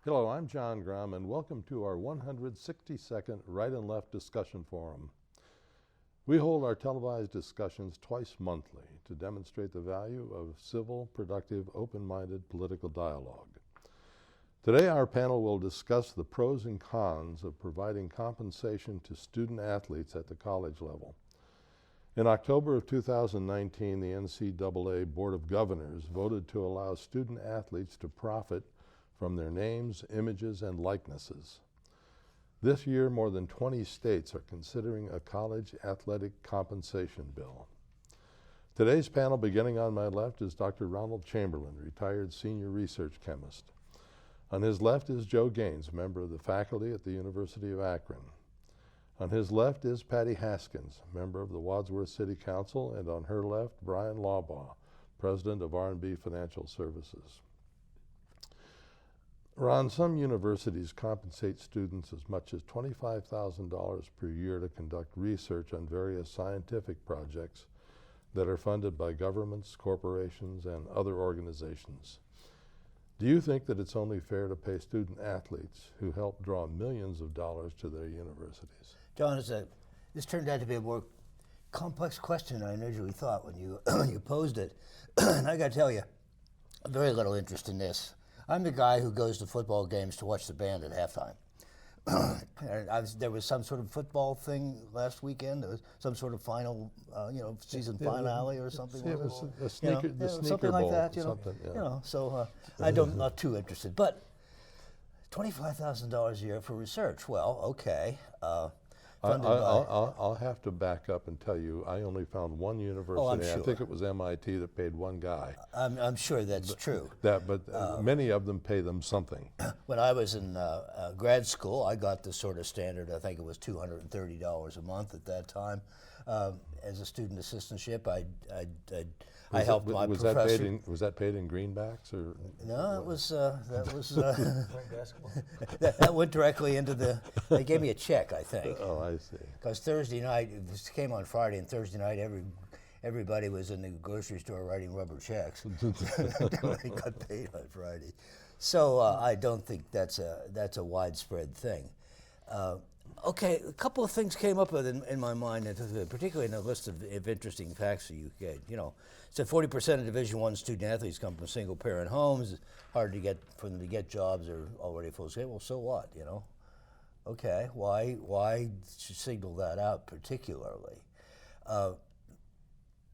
Hello, I'm John Grom, and welcome to our 162nd Right and Left Discussion Forum. We hold our televised discussions twice monthly to demonstrate the value of civil, productive, open-minded political dialogue. Today, our panel will discuss the pros and cons of providing compensation to student athletes at the college level. In October of 2019, the NCAA Board of Governors voted to allow student athletes to profit from their names, images, and likenesses. This year, more than 20 states are considering a college athletic compensation bill. Today's panel, beginning on my left, is Dr. Ronald Chamberlin, retired senior research chemist. On his left is Joe Gaines, member of the faculty at the University of Akron. On his left is Patty Haskins, member of the Wadsworth City Council, and on her left, Bryan Laubaugh, president of R&B Financial Services. Ron, some universities compensate students as much as $25,000 per year to conduct research on various scientific projects that are funded by governments, corporations, and other organizations. Do you think that it's only fair to pay student athletes who help draw millions of dollars to their universities? John, this turned out to be a more complex question than I initially thought when you posed it. And I got to tell you, very little interest in this. I'm the guy who goes to football games to watch the band at halftime. There was some sort of football thing last weekend. There was some sort of final, season finale or something. Yeah, it was a sneaker, the sneaker something bowl, like that. So I'm not too interested. But $25,000 a year for research. Well, okay. I'll have to back up and tell you, I only found one university. Oh, I'm sure. I think it was MIT that paid one guy. I'm sure that's true. But many of them pay them something. When I was in grad school, I got the sort of standard, I think it was $230 a month at that time. As a student assistantship, I helped my professor. Was that paid in greenbacks or? No, that went directly into they gave me a check, I think. Oh, I see. Because Thursday night, this came on Friday, and Thursday night everybody was in the grocery store writing rubber checks. Everybody got paid on Friday. So I don't think that's a widespread thing. Okay, a couple of things came up in my mind, particularly in the list of interesting facts that you gave. So 40% of Division I student athletes come from single-parent homes. It's hard for them to get jobs or already full scale. Well, so what? Okay, why signal that out particularly?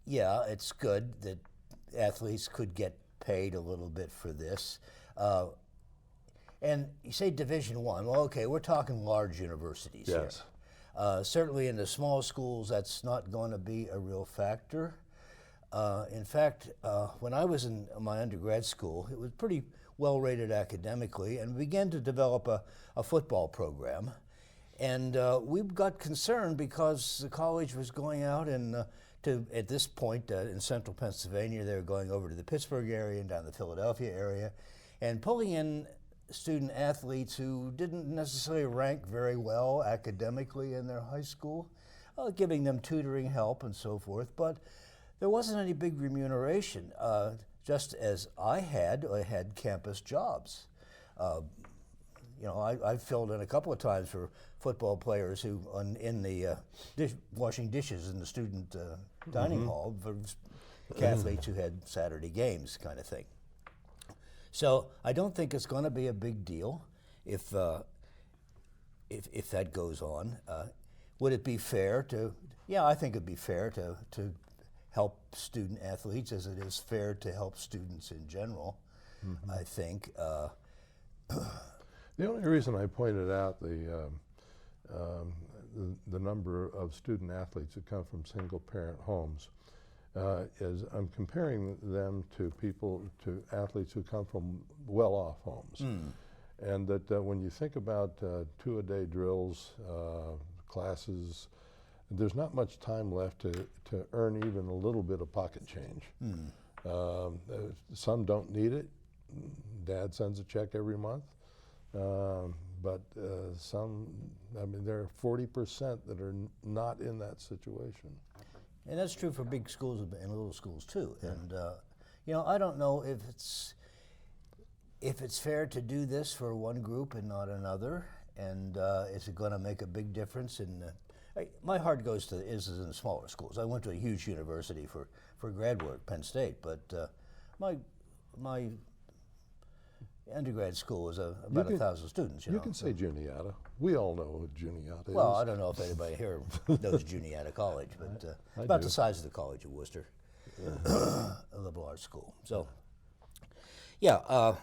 Yeah, it's good that athletes could get paid a little bit for this. And you say Division I. Well, okay, we're talking large universities here. Certainly in the small schools, that's not going to be a real factor. In fact, when I was in my undergrad school, it was pretty well rated academically, and we began to develop a football program. And we got concerned because the college was going out at this point in central Pennsylvania, they were going over to the Pittsburgh area and down the Philadelphia area, and pulling in student athletes who didn't necessarily rank very well academically in their high school, giving them tutoring help and so forth, but there wasn't any big remuneration, just as I had campus jobs. I filled in a couple of times for football players who, in the washing dishes in the student dining hall, for athletes who had Saturday games kind of thing. So I don't think it's going to be a big deal if that goes on. Would it be fair to? Yeah, I think it'd be fair to help student athletes as it is fair to help students in general. Mm-hmm. I think. The only reason I pointed out the number of student athletes who come from single-parent homes is I'm comparing them to athletes who come from well-off homes. And that when you think about two-a-day drills, classes, there's not much time left to earn even a little bit of pocket change. Some don't need it. Dad sends a check every month. But some, there are 40% that are not in that situation. And that's true for big schools and little schools too. Yeah. And I don't know if it's if it's fair to do this for one group and not another, and is it going to make a big difference in? My heart goes to is in the smaller schools. I went to a huge university for grad work, Penn State, but my undergrad school was about 1,000 students. You can say Juniata. We all know what Juniata is. Well, I don't know if anybody here knows Juniata College, but about the size of the College of Worcester, a liberal arts school. So, yeah,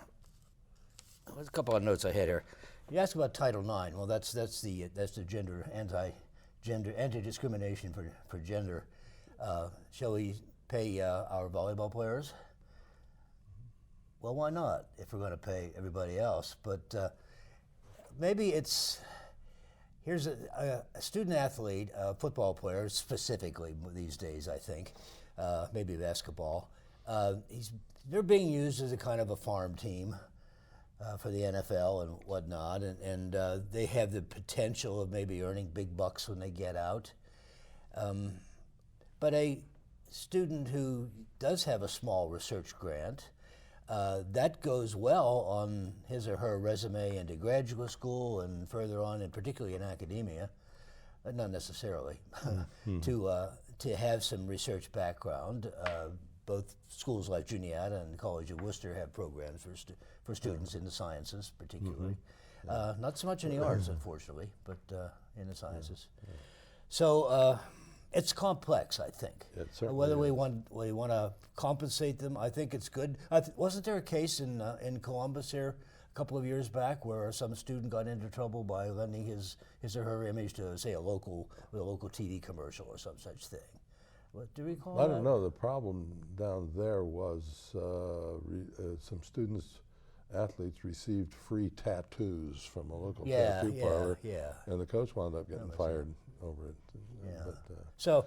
there's a couple of notes I had here. You asked about Title IX. Well, that's the gender anti-discrimination for gender. Shall we pay our volleyball players? Well, why not if we're going to pay everybody else? But maybe here's a student athlete, a football player specifically these days, I think, maybe basketball. They're being used as a kind of a farm team for the NFL and whatnot, and they have the potential of maybe earning big bucks when they get out. But a student who does have a small research grant, that goes well on his or her resume into graduate school and further on, and particularly in academia, not necessarily, to have some research background. Both schools like Juniata and the College of Worcester have programs for students in the sciences, particularly. Not so much in the arts, unfortunately, but in the sciences. So it's complex, I think. Whether we want to compensate them, I think it's good. Wasn't there a case in Columbus here a couple of years back where some student got into trouble by lending his or her image to, say, a local TV commercial or some such thing? What do you recall? I don't know. The problem down there was some athletes received free tattoos from a local tattoo parlor, and the coach wound up getting fired over it. So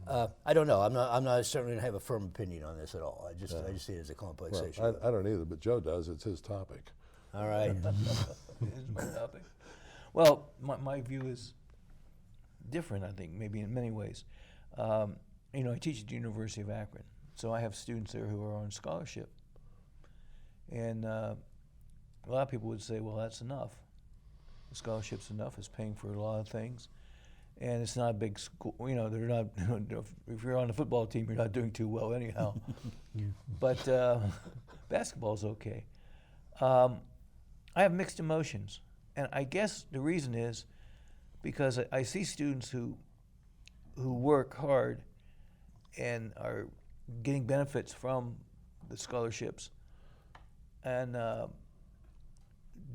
I don't know. I'm not certainly going to have a firm opinion on this at all. I just see it as a complex issue. I don't either, but Joe does. It's his topic. All right. It is my topic. Well, my view is different, I think, maybe in many ways. I teach at the University of Akron, so I have students there who are on scholarship. And a lot of people would say, well, that's enough. The scholarship's enough. It's paying for a lot of things. And it's not a big school. They're not, if you're on the football team, you're not doing too well anyhow. But basketball's okay. I have mixed emotions. And I guess the reason is because I see students who work hard and are getting benefits from the scholarships. And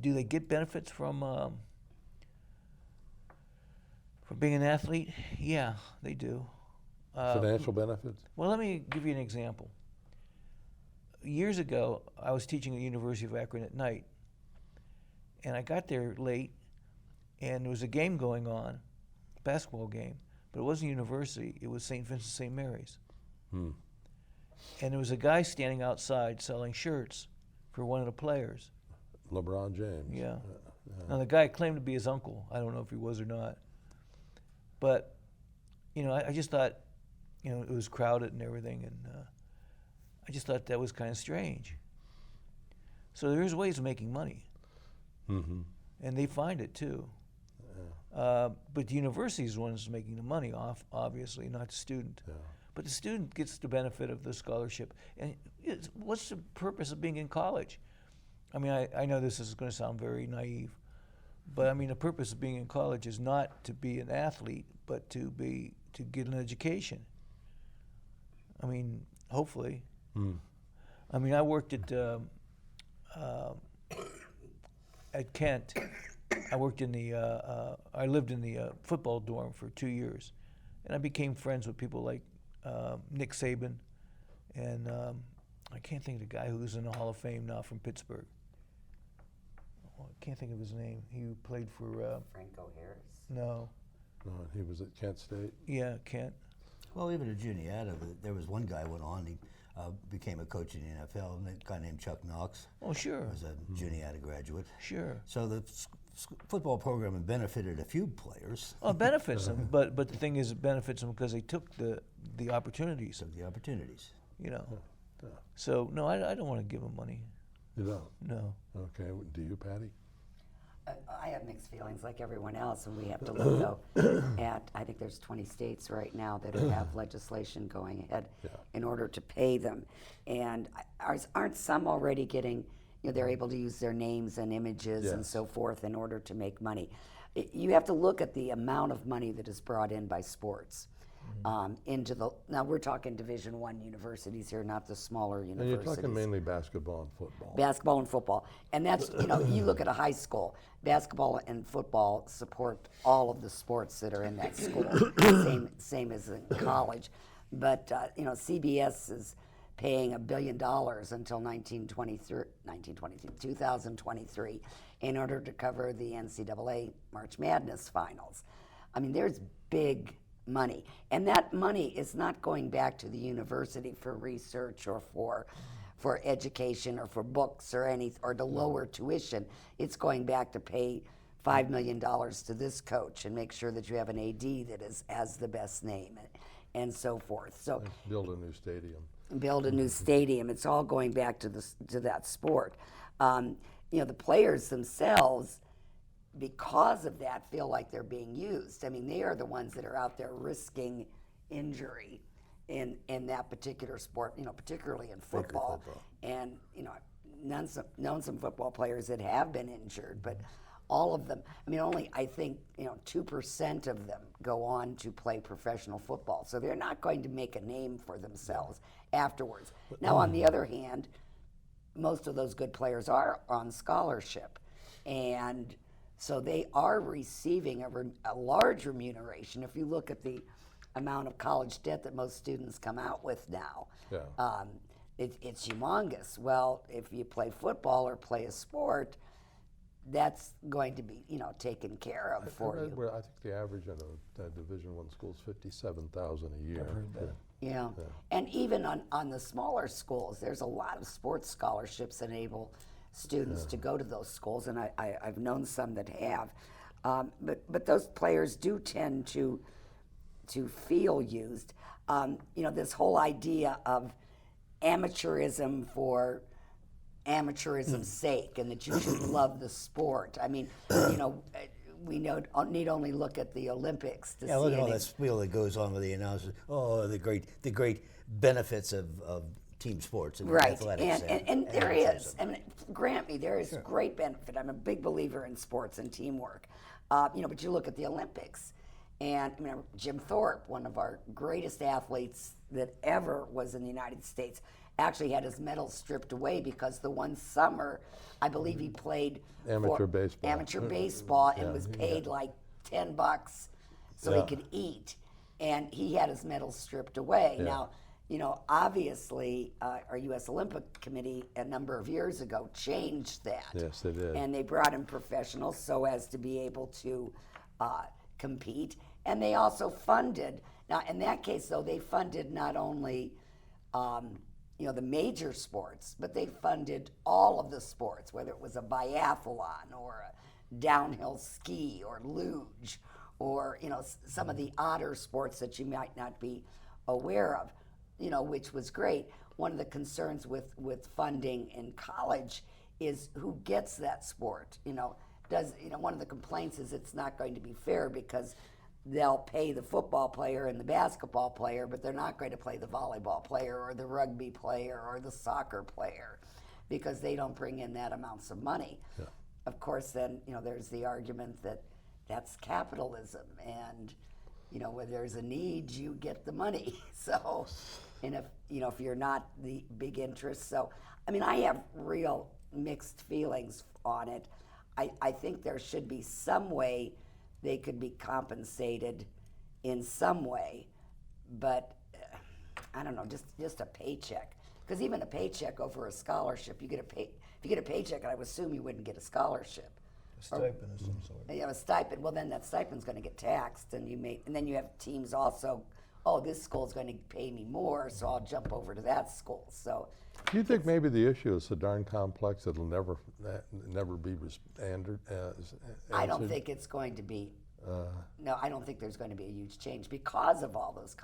do they get benefits from being an athlete? Yeah, they do. Financial benefits? Well, let me give you an example. Years ago, I was teaching at the University of Akron at night, and I got there late, and there was a game going on, a basketball game, but it wasn't university, it was St. Vincent St. Mary's. And there was a guy standing outside selling shirts for one of the players. LeBron James. Yeah. Now, the guy claimed to be his uncle. I don't know if he was or not. But, I just thought, it was crowded and everything, and I just thought that was kind of strange. So there's ways of making money. And they find it, too. But the university is the one that's making the money off, obviously, not the student. But the student gets the benefit of the scholarship. And what's the purpose of being in college? I mean, I know this is going to sound very naive, but I mean, the purpose of being in college is not to be an athlete, but to get an education. I mean, hopefully. I mean, I worked at Kent. I worked in I lived in the football dorm for 2 years, and I became friends with people like Nick Saban, and I can't think of the guy who's in the Hall of Fame now from Pittsburgh. I can't think of his name. He played for Franco Harris? No. No, he was at Kent State. Yeah, Kent. Well, even at Juniata, there was one guy went on. He became a coach in the NFL. A guy named Chuck Knox. Oh, sure. Was a Juniata graduate. Sure. So the football program benefited a few players. Well, it benefits them, but the thing is, it benefits them because they took the opportunities. Took the opportunities. So no, I don't want to give them money. You don't? No. Okay, do you, Patty? I have mixed feelings like everyone else, and we have to look though at, I think there's 20 states right now that have legislation going ahead in order to pay them. And aren't some already getting, they're able to use their names and images and so forth in order to make money. You have to look at the amount of money that is brought in by sports. Now we're talking Division I universities here, not the smaller universities. And you're talking mainly basketball and football. Basketball and football. And that's, you look at a high school, basketball and football support all of the sports that are in that school, same as in college. But, CBS is paying $1 billion until 2023 in order to cover the NCAA March Madness finals. I mean, there's big money, and that money is not going back to the university for research or for education or for books or to lower tuition. It's going back to pay $5 million to this coach and make sure that you have an AD that has the best name and so forth. So build a new stadium. Build a new stadium. It's all going back to that sport. The players themselves, because of that, feel like they're being used. I mean, they are the ones that are out there risking injury in that particular sport, particularly in football. And, known some football players that have been injured, but all of them, only, I think, 2% of them go on to play professional football. So they're not going to make a name for themselves afterwards. Now, on the other hand, most of those good players are on scholarship. And so they are receiving a large remuneration. If you look at the amount of college debt that most students come out with now, it's humongous. Well, if you play football or play a sport, that's going to be, taken care of for you. I think the average in a Division I school is $57,000 a year. I've heard that. Yeah. And even on the smaller schools, there's a lot of sports scholarships that enable students to go to those schools, and I've known some that have. But those players do tend to feel used. This whole idea of amateurism for amateurism's sake, and that you should love the sport. We need only look at the Olympics to see look at all that spiel that goes on with the announcers. Oh, the great benefits of team sports and athletics. And there is. Grant me, there is great benefit. I'm a big believer in sports and teamwork. But you look at the Olympics, and Jim Thorpe, one of our greatest athletes that ever was in the United States, actually had his medals stripped away because the one summer, I believe he played amateur baseball and was paid like $10 so he could eat, and he had his medals stripped away. Now, obviously, our U.S. Olympic Committee a number of years ago changed that. Yes, they did. And they brought in professionals so as to be able to compete. And they also funded, now in that case though, they funded not only the major sports, but they funded all of the sports, whether it was a biathlon or a downhill ski or luge or, some of the odder sports that you might not be aware of. Which was great. One of the concerns with funding in college is who gets that sport. One of the complaints is it's not going to be fair because they'll pay the football player and the basketball player, but they're not going to play the volleyball player or the rugby player or the soccer player because they don't bring in that amounts of money. Yeah. Of course, then, there's the argument that that's capitalism, and where there's a need, you get the money. So, and if you're not the big interest, so I have real mixed feelings on it. I think there should be some way they could be compensated in some way, but I don't know, just a paycheck. Because even a paycheck over a scholarship, if you get a paycheck, I would assume you wouldn't get a scholarship. A stipend of some sort. A stipend. Well, then that stipend's going to get taxed, and then you have teams also. Oh, this school's going to pay me more, so I'll jump over to that school. So, do you think maybe the issue is so darn complex it'll never be answered? I don't think it's going to be. No, I don't think there's going to be a huge change because of all those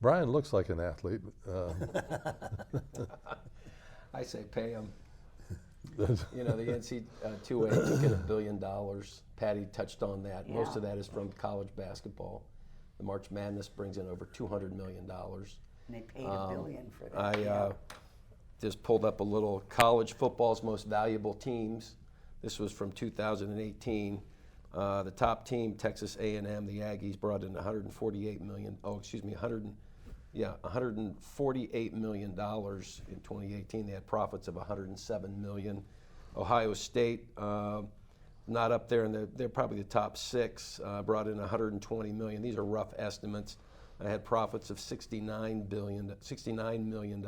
Bryan looks like an athlete. I say pay them. You know, the NC2A took in $1 billion. Patty touched on that. Yeah. Most of that is from college basketball. The March Madness brings in over $200 million. And they paid $1 billion for that. I just pulled up a little college football's most valuable teams. This was from 2018. The top team, Texas A&M, the Aggies, brought in $148 million. $148 million in 2018. They had profits of $107 million. Ohio State, not up there, and they're probably the top 6. Brought in $120 million. These are rough estimates. I had profits of $69 million,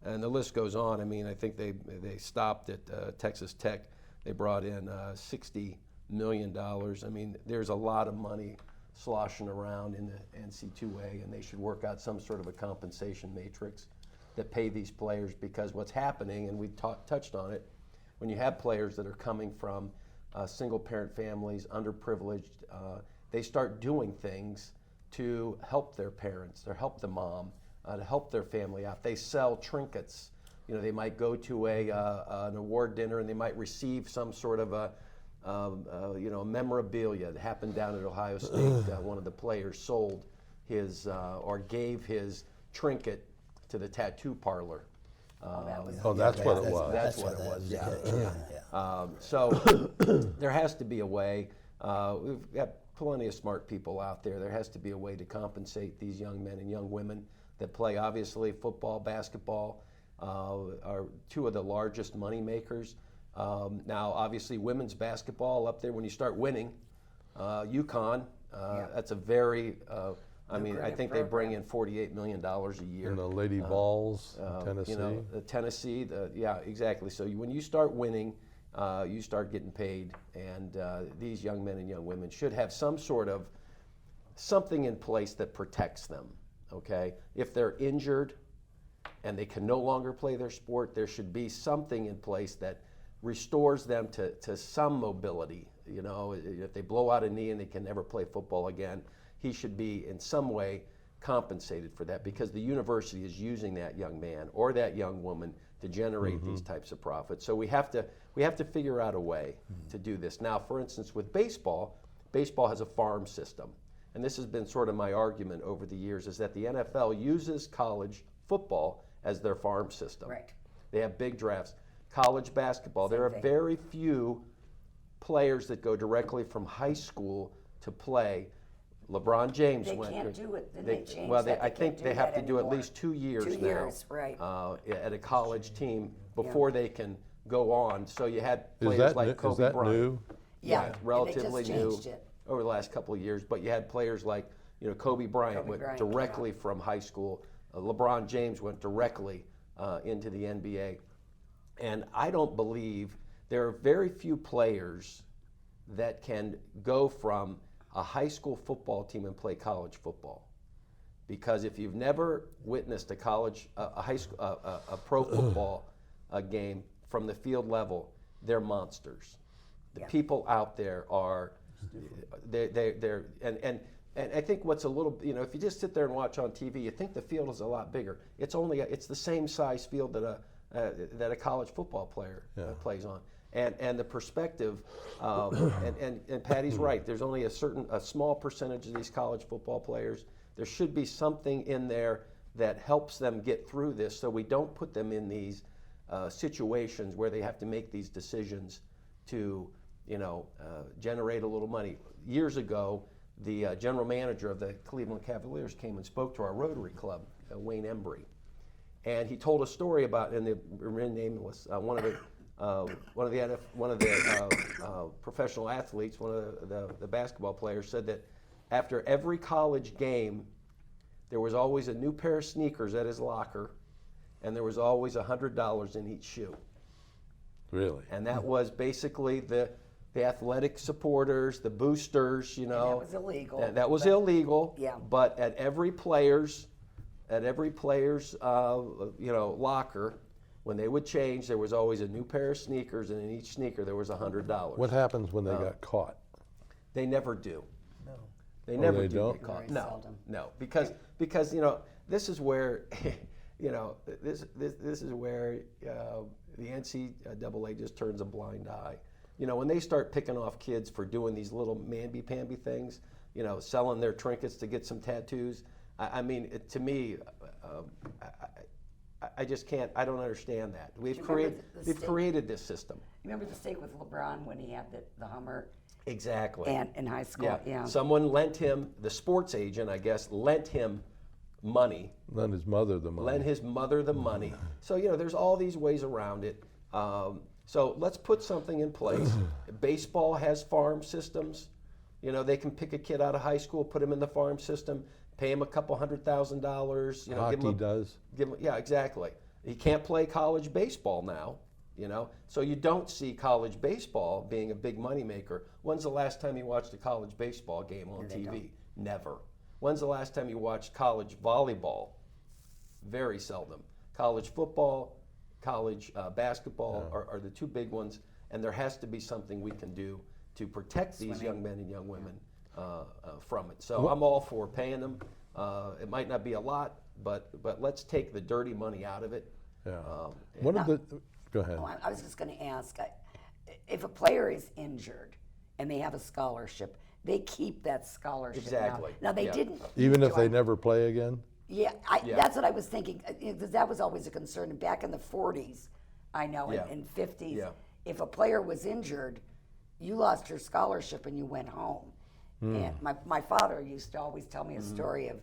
and the list goes on. I mean, I think they stopped at Texas Tech. They brought in $60 million. I mean, there's a lot of money sloshing around in the NC2A, and they should work out some sort of a compensation matrix that pay these players, because what's happening, and we touched on it, when you have players that are coming from single-parent families, underprivileged, they start doing things to help their parents, to help the mom, to help their family out. They sell trinkets. You know, they might go to an award dinner and they might receive some sort of a memorabilia. That happened down at Ohio State. One of the players sold his or gave his trinket to the tattoo parloor. That's what it was. That's what it was. Yeah. So there has to be a way. We've got plenty of smart people out there. There has to be a way to compensate these young men and young women that play. Obviously, football, basketball are two of the largest money makers. Now, obviously, women's basketball up there. When you start winning, UConn, that's a very. I think they bring in $48 million a year. And the Lady Vols, Tennessee. You know, Tennessee. Yeah, exactly. So when you start winning, you start getting paid, and these young men and young women should have some sort of something in place that protects them. Okay, if they're injured and they can no longer play their sport, there should be something in place that restores them to some mobility. You know, if they blow out a knee and they can never play football again, he should be in some way compensated for that, because the university is using that young man or that young woman to generate these types of profits. So we have to figure out a way to do this. Now, for instance, with baseball has a farm system. And this has been sort of my argument over the years, is that the NFL uses college football as their farm system. Right. They have big drafts. College basketball, there are very few players that go directly from high school to play. LeBron James went. They can't do it. Then they changed well, that. I think they have to do at anymore. least 2 years now. 2 years, right. At a college team before they can go on. So you had players like Kobe Is that Bryant. new? Yeah, relatively they just new changed it. over the last couple of years. But you had players like, Kobe Bryant went directly from high school. LeBron James went directly into the NBA. And I don't believe there are very few players that can go from a high school football team and play college football. Because if you've never witnessed a pro football game from the field level, they're monsters. The people out there are, they're and I think what's a little, if you just sit there and watch on TV, you think the field is a lot bigger. It's the same size field that a college football player plays on. And the perspective, and Patty's right, there's only a small percentage of these college football players. There should be something in there that helps them get through this, so we don't put them in these situations where they have to make these decisions to, generate a little money. Years ago, the general manager of the Cleveland Cavaliers came and spoke to our Rotary Club, Wayne Embry, and he told a story about, and the name was one of the professional athletes, one of the basketball players, said that after every college game, there was always a new pair of sneakers at his locker, and there was always $100 in each shoe. Really? And that was basically the athletic supporters, the boosters, And that was illegal. That was illegal. Yeah. But at every player's locker, when they would change, there was always a new pair of sneakers, and in each sneaker there was $100. What happens when they got caught? They never do. No. They never they do don't? get caught. Very seldom. No, because this is where you know, this is where the NCAA just turns a blind eye. You know, when they start picking off kids for doing these little mamby-pamby things, you know, selling their trinkets to get some tattoos, I mean, to me, I just can't, I don't understand that. We've created this system. You remember the state with LeBron when he had the Hummer? Exactly. And in high school, yeah. Someone lent him, the sports agent, I guess, lent him money. Lend his mother the money. Lend his mother the money. So, you know, there's all these ways around it. So let's put something in place. Baseball has farm systems. You know, they can pick a kid out of high school, put him in the farm system, pay him $200,000. You know, Hockey does. Yeah, exactly. He can't play college baseball now, you know. So you don't see college baseball being a big moneymaker. When's the last time you watched a college baseball game on TV? Never. When's the last time you watched college volleyball? Very seldom. College football, college basketball are the two big ones, and there has to be something we can do to protect these young men and young women from it. So I'm all for paying them. It might not be a lot, but let's take the dirty money out of it. Yeah. Go ahead. Oh, I was just going to ask, if a player is injured and they have a scholarship, they keep that scholarship. Exactly. Now they didn't. Even if they never play again? Yeah, that's what I was thinking, because that was always a concern. Back in the 40s, I know, in 50s, if a player was injured, you lost your scholarship and you went home. And my father used to always tell me a story of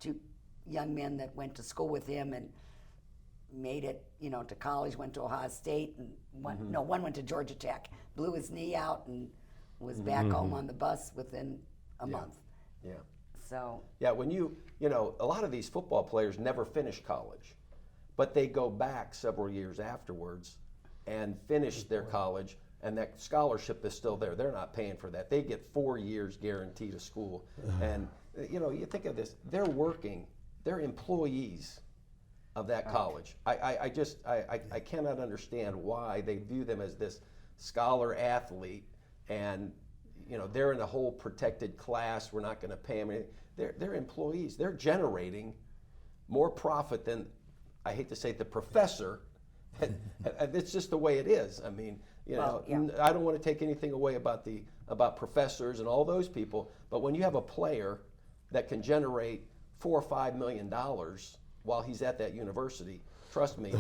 two young men that went to school with him and made it, you know, to college, went to Ohio State, and one went to Georgia Tech, blew his knee out and was back home on the bus within a month. Yeah. So. Yeah, when you know, a lot of these football players never finish college, but they go back several years afterwards and finish their college, and that scholarship is still there. They're not paying for that. They get 4 years guaranteed of school. And, you know, you think of this, they're employees of that college. I cannot understand why they view them as this scholar athlete, and, you know, they're in a whole protected class. We're not going to pay them anything. They're employees. They're generating more profit than, I hate to say it, the professor. It's just the way it is. I mean, you know, I don't want to take anything away about professors and all those people, but when you have a player that can generate $4 or $5 million while he's at that university, trust me,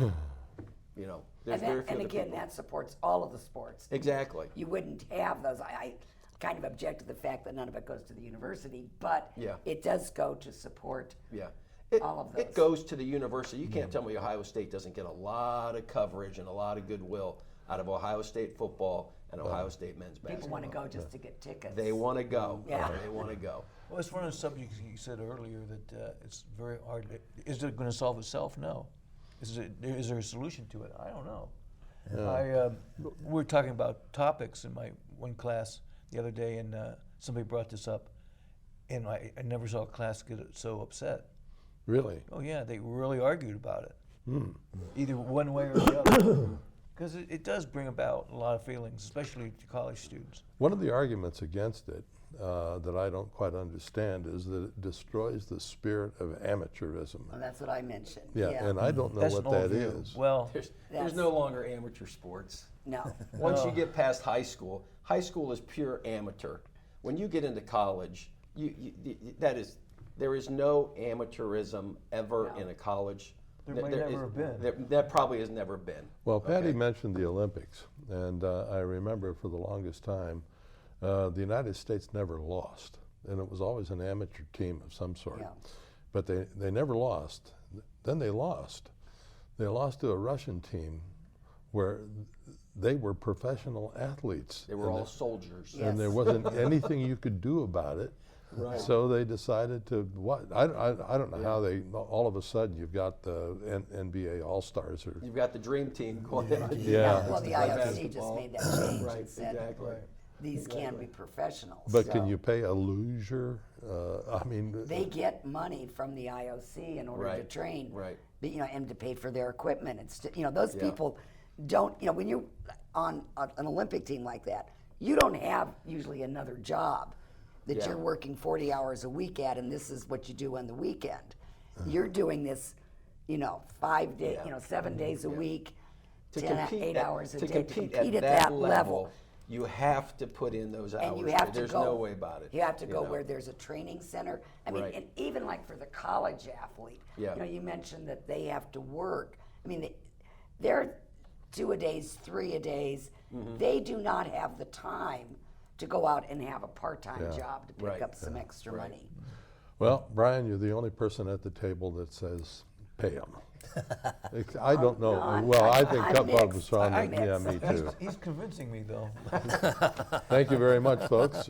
you know, there's very few. And again, that supports all of the sports. Exactly. You wouldn't have those. I kind of object to the fact that none of it goes to the university, but it does go to support all of those. It goes to the university. You can't tell me Ohio State doesn't get a lot of coverage and a lot of goodwill out of Ohio State football and Ohio State men's basketball. People want to go just to get tickets. They want to go. Yeah. They want to go. Well, it's one of the subjects you said earlier that it's very hard. Is it going to solve itself? No. Is there a solution to it? I don't know. Yeah. We were talking about topics in my one class the other day, and somebody brought this up, and I never saw a class get so upset. Really? Oh yeah, they really argued about it, either one way or the other, because it does bring about a lot of feelings, especially to college students. One of the arguments against it that I don't quite understand is that it destroys the spirit of amateurism. Well, that's what I mentioned. Yeah, and I don't know That's what an old that view. is. Well, There's no longer amateur sports. No. Once you get past high school is pure amateur. When you get into college, there is no amateurism ever in a college. There might never have been. That probably has never been. Well, Patty mentioned the Olympics, and I remember for the longest time, the United States never lost, and it was always an amateur team of some sort. Yeah. But they never lost. Then they lost. They lost to a Russian team where they were professional athletes. They were all soldiers. Yes. And there wasn't anything you could do about it. Right. So they decided to I don't know how they all of a sudden you've got the NBA All-Stars. You've got the dream team going on. Yeah. Well, the IOC just made that change Right, and said exactly. these can be professionals. But can So you pay a loser? I mean, they get money from the IOC in order to train, but, you know, and to pay for their equipment. And you know, those people don't. You know, when you're on an Olympic team like that, you don't have usually another job that you're working 40 hours a week at, and this is what you do on the weekend. You're doing this 5 days, Yeah. 7 days a week, To 8 hours a to day, compete, to compete at that level, you have to put in those hours. and you have to There's go. no way about it. You have to go know. where there's a training center. I mean, Right. and even like for the college athlete, Yeah. you mentioned that they have to work. I mean, they're 2-a-days, 3-a-days. Mm-hmm. They do not have the time to go out and have a part-time Yeah. job to pick Right. up some extra Right. money. Well, Brian, you're the only person at the table that says pay them. I don't know. no, Well, I think I'm Cup Bob mixed. was on I'm it. Yeah, mixed. me too. He's convincing me, though. Thank you very much, folks.